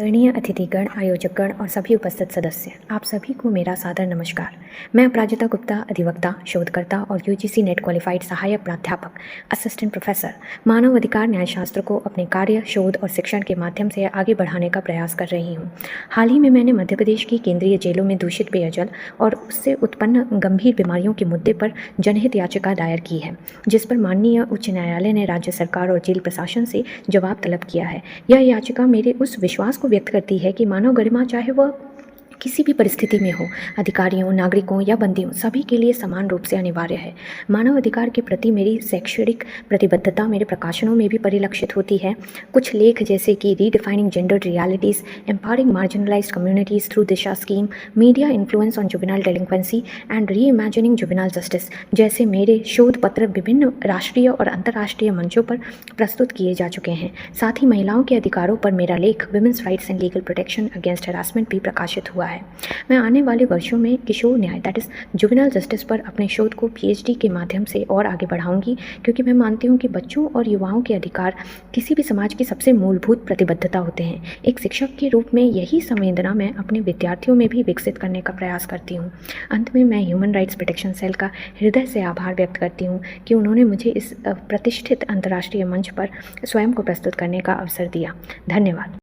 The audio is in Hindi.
आदरणीय अतिथिगण, आयोजकगण और सभी उपस्थित सदस्य, आप सभी को मेरा सादर नमस्कार। मैं अपराजिता गुप्ता, अधिवक्ता, शोधकर्ता और यूजीसी नेट क्वालिफाइड सहायक प्राध्यापक, असिस्टेंट प्रोफेसर, मानव अधिकार न्यायशास्त्र को अपने कार्य, शोध और शिक्षण के माध्यम से आगे बढ़ाने का प्रयास कर रही हूँ। हाल ही में मैंने मध्य प्रदेश की केंद्रीय जेलों में दूषित पेयजल और उससे उत्पन्न गंभीर बीमारियों के मुद्दे पर जनहित याचिका दायर की है, जिस पर माननीय उच्च न्यायालय ने राज्य सरकार और जेल प्रशासन से जवाब तलब किया है। यह याचिका मेरे उस विश्वास को व्यक्त करती है कि मानव गरिमा चाहे वह किसी भी परिस्थिति में हो, अधिकारियों, नागरिकों या बंदियों, सभी के लिए समान रूप से अनिवार्य है। मानव अधिकार के प्रति मेरी शैक्षणिक प्रतिबद्धता मेरे प्रकाशनों में भी परिलक्षित होती है। कुछ लेख जैसे कि redefining gender realities, empowering marginalized communities through Disha scheme, media influence on juvenile delinquency and reimagining juvenile justice जैसे मेरे शोध पत्र विभिन्न राष्ट्रीय और अंतर्राष्ट्रीय मंचों पर प्रस्तुत किए जा चुके हैं। साथ ही महिलाओं के अधिकारों पर मेरा लेख women's rights and legal protection against harassment भी प्रकाशित हुआ है। मैं आने वाले वर्षों में किशोर न्याय दैट इज जुवेनाइल जस्टिस पर अपने शोध को पीएचडी के माध्यम से और आगे बढ़ाऊंगी, क्योंकि मैं मानती हूँ कि बच्चों और युवाओं के अधिकार किसी भी समाज की सबसे मूलभूत प्रतिबद्धता होते हैं। एक शिक्षक के रूप में यही संवेदना मैं अपने विद्यार्थियों में भी विकसित करने का प्रयास करती हूँ। अंत में मैं ह्यूमन राइट्स प्रोटेक्शन सेल का हृदय से आभार व्यक्त करती हूँ कि उन्होंने मुझे इस प्रतिष्ठित अंतर्राष्ट्रीय मंच पर स्वयं को प्रस्तुत करने का अवसर दिया। धन्यवाद।